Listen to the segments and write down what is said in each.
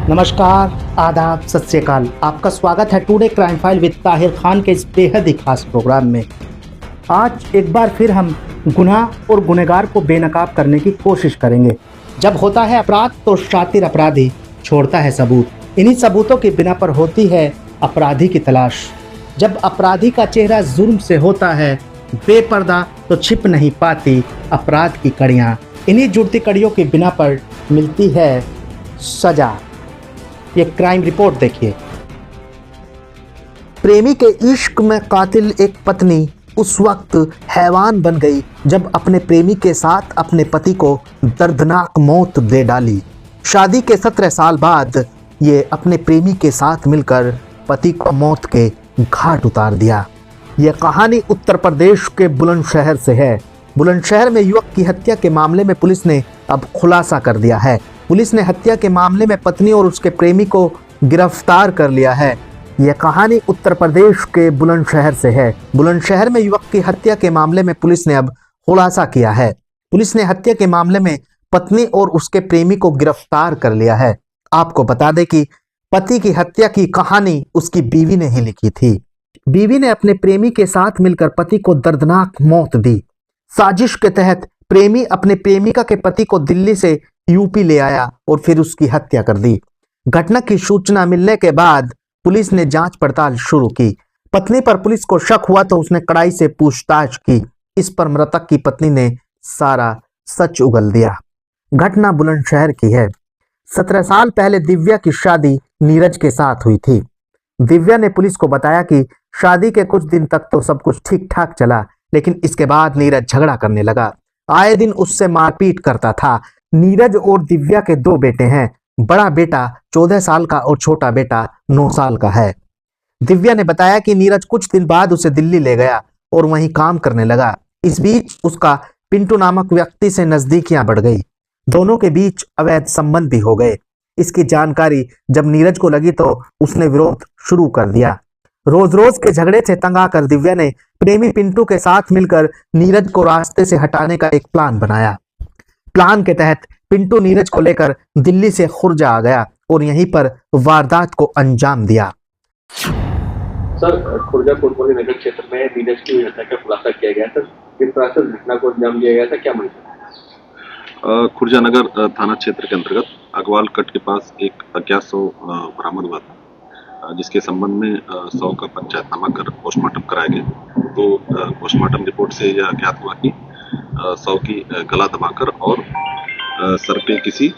नमस्कार, आदाब, सत श्री अकाल। आपका स्वागत है today crime file with Tahir Khan के इस बेहद ही खास प्रोग्राम में। आज एक बार फिर हम गुनाह और गुनहगार को बेनकाब करने की कोशिश करेंगे। जब होता है अपराध तो शातिर अपराधी छोड़ता है सबूत। इन्हीं सबूतों के बिना पर होती है अपराधी की तलाश। जब अपराधी का चेहरा जुर्म से होता है बेपर्दा तो छिप नहीं पाती अपराध की कड़ियाँ। इन्हीं जुड़ती कड़ियों के बिना पर मिलती है सजा। ये क्राइम रिपोर्ट देखिए। प्रेमी के इश्क में कातिल एक पत्नी उस वक्त हैवान बन गई जब अपने प्रेमी के साथ अपने पति को दर्दनाक मौत दे डाली। शादी के 17 साल बाद ये अपने प्रेमी के साथ मिलकर पति को मौत के घाट उतार दिया। यह कहानी उत्तर प्रदेश के बुलंदशहर से है। बुलंदशहर में युवक की हत्या के मामले में पुलिस ने अब खुलासा कर दिया है। पुलिस ने हत्या के मामले में पत्नी और उसके प्रेमी को गिरफ्तार कर लिया है। यह कहानी उत्तर प्रदेश के बुलंदशहर से है। बुलंदशहर में युवक की हत्या के मामले में पुलिस ने अब खुलासा किया है। पुलिस ने हत्या के मामले में पत्नी और उसके प्रेमी को गिरफ्तार कर लिया है। आपको बता दें कि पति की हत्या की कहानी उसकी बीवी ने ही लिखी थी। बीवी ने अपने प्रेमी के साथ मिलकर पति को दर्दनाक मौत दी। साजिश के तहत प्रेमी अपने प्रेमिका के पति को दिल्ली से यूपी ले आया और फिर उसकी हत्या कर दी। घटना की सूचना मिलने के बाद पुलिस ने जांच पड़ताल शुरू की। पत्नी पर पुलिस को शक हुआ तो उसने कड़ाई से पूछताछ की। इस पर मृतक की पत्नी ने सारा सच उगल दिया। घटना बुलंदशहर की है। 17 साल पहले दिव्या की शादी नीरज के साथ हुई थी। दिव्या ने पुलिस को बताया कि शादी के कुछ दिन तक तो सब कुछ ठीक ठाक चला, लेकिन इसके बाद नीरज झगड़ा करने लगा। आए दिन उससे मारपीट करता था। नीरज और दिव्या के 2 बेटे हैं। बड़ा बेटा 14 साल का और छोटा बेटा 9 साल का है। दिव्या ने बताया कि नीरज कुछ दिन बाद उसे दिल्ली ले गया और वहीं काम करने लगा। इस बीच उसका पिंटू नामक व्यक्ति से नजदीकियां बढ़ गई। दोनों के बीच अवैध संबंध भी हो गए। इसकी जानकारी जब नीरज को लगी तो उसने विरोध शुरू कर दिया। रोज रोज के झगड़े से तंग आकर दिव्या ने प्रेमी पिंटू के साथ मिलकर नीरज को रास्ते से हटाने का एक प्लान बनाया। प्लान के तहत पिंटू नीरज को लेकर दिल्ली से खुर्जा आ गया और यहीं पर वारदात को अंजाम दिया। सर, खुर्जा कोतवाली नगर क्षेत्र में नीरज की हत्या का खुलासा किया गया। सर, किस तरह से घटना को अंजाम दिया गया था, क्या मामला? खुर्जा नगर थाना क्षेत्र के अंतर्गत अगवाल कट के पास एक अज्ञात शव बरामद हुआ था, जिसके संबंध में शव का पंचायतनामा कर पोस्टमार्टम कराया गया। तो पोस्टमार्टम रिपोर्ट से यह ज्ञात हुआ कि शव की गला दबाकर और सर पे किसी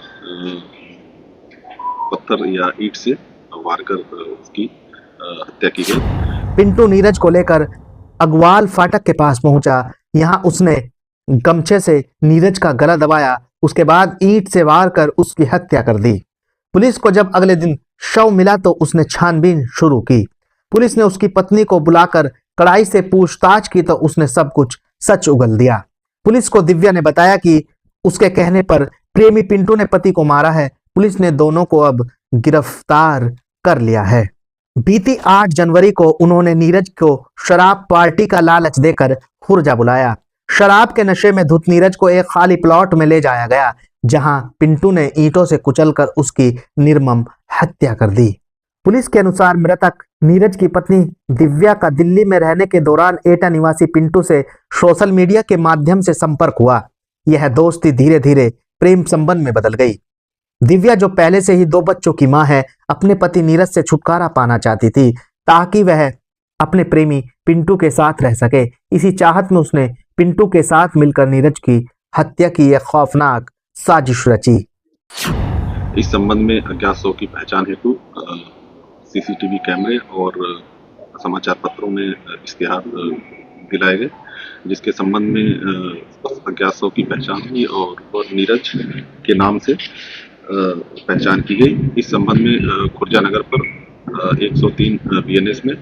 पत्थर या ईंट से वार कर उसकी हत्या की गई। पिंटू नीरज को लेकर अगवाल फाटक के पास पहुंचा। यहां उसने गमछे से नीरज का गला दबाया। उसके बाद ईंट से वार कर उसकी हत्या कर दी। पुलिस को जब अगले दिन शव मिला तो उसने छानबीन शुरू की। पुलिस ने उसकी पत्नी को बुलाकर कड़ाई से पूछताछ की तो उसने सब कुछ सच उगल दिया। पुलिस को दिव्या ने बताया कि उसके कहने पर प्रेमी पिंटू ने पति को मारा है। पुलिस ने दोनों को अब गिरफ्तार कर लिया है। बीती 8 जनवरी को उन्होंने नीरज को शराब पार्टी का लालच देकर खुर्जा बुलाया। शराब के नशे में धुत नीरज को एक खाली प्लॉट में ले जाया गया, जहां पिंटू ने ईंटों से कुचलकर उसकी निर्मम हत्या कर दी। पुलिस के अनुसार मृतक नीरज की पत्नी दिव्या का दिल्ली में रहने के दौरान एटा निवासी पिंटू से सोशल मीडिया के माध्यम से संपर्क हुआ। यह दोस्ती धीरे धीरे प्रेम संबंध में बदल गई। दिव्या, जो पहले से ही 2 बच्चों की मां है, अपने पति नीरज से छुटकारा पाना चाहती थी ताकि वह अपने प्रेमी पिंटू के साथ रह सके। इसी चाहत में उसने पिंटू के साथ मिलकर नीरज की हत्या की यह खौफनाक साजिश रची। इस संबंध में अज्ञात शव की पहचान हेतु सीसीटीवी कैमरे और समाचार पत्रों में इश्तिहार दिलाए गए, जिसके संबंध में अज्ञात शव की पहचान हुई और नीरज के नाम से पहचान की गई। इस संबंध में खुर्जा नगर पर 103 बीएनएस में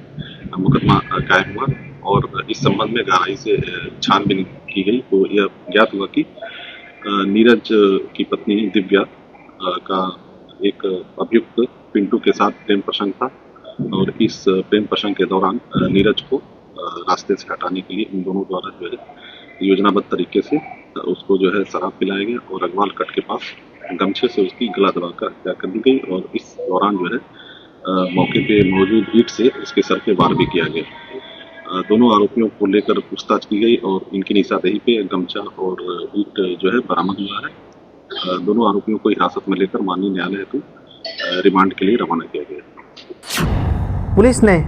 मुकदमा कायम हुआ और इस संबंध में गहराई से छानबीन की गई तो यह ज्ञात हुआ कि नीरज की पत्नी दिव्या का एक अभियुक्त पिंटू के साथ प्रेम प्रसंग था और इस प्रेम प्रसंग के दौरान नीरज को रास्ते से हटाने के लिए इन दोनों द्वारा जो है योजनाबद्ध तरीके से उसको जो है शराब पिलाया गया और अगवाल कट के पास गमछे से उसकी गला दबाकर हत्या कर दी गई और इस दौरान जो है मौके पे मौजूद ईंट से इसके सर पे वार भी किया गया। दोनों आरोपियों को लेकर पूछताछ की गई और इनकी निशानदेही पे गमछा और ईंट जो है बरामद हुआ है। दोनों आरोपियों को हिरासत में लेकर माननीय न्यायालय हेतु रिमांड के लिए रवाना किया गया। पुलिस ने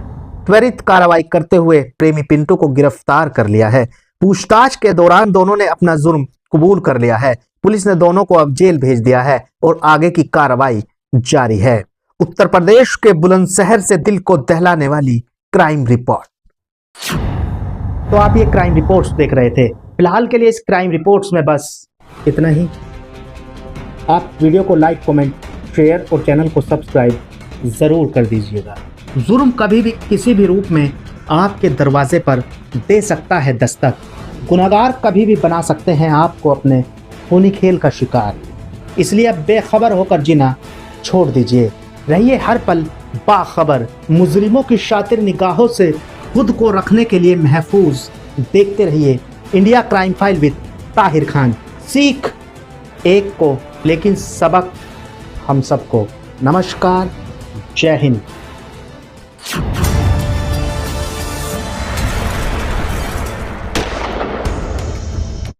त्वरित कार्रवाई करते हुए प्रेमी पिंटू को गिरफ्तार कर लिया है। पूछताछ के दौरान दोनों ने अपना जुर्म कबूल कर लिया है। पुलिस ने दोनों को अब जेल भेज दिया है और आगे की कार्रवाई जारी है। उत्तर प्रदेश के बुलंदशहर से दिल को दहलाने वाली क्राइम रिपोर्ट। तो आप ये क्राइम रिपोर्ट्स देख रहे थे। फिलहाल के लिए इस क्राइम रिपोर्ट्स में बस इतना ही। आप वीडियो को लाइक, कमेंट, शेयर और चैनल को सब्सक्राइब जरूर कर दीजिएगा। जुर्म कभी भी किसी भी रूप में आपके दरवाजे पर दे सकता है दस्तक। गुनहगार कभी भी बना सकते हैं आपको अपने खूनी खेल का शिकार। इसलिए अब बेखबर होकर जीना छोड़ दीजिए। रहिए हर पल बाखबर। मुजरिमों की शातिर निगाहों से खुद को रखने के लिए महफूज देखते रहिए India crime file with Tahir Khan. सीख एक को लेकिन सबक हम सबको। नमस्कार, जय हिंद।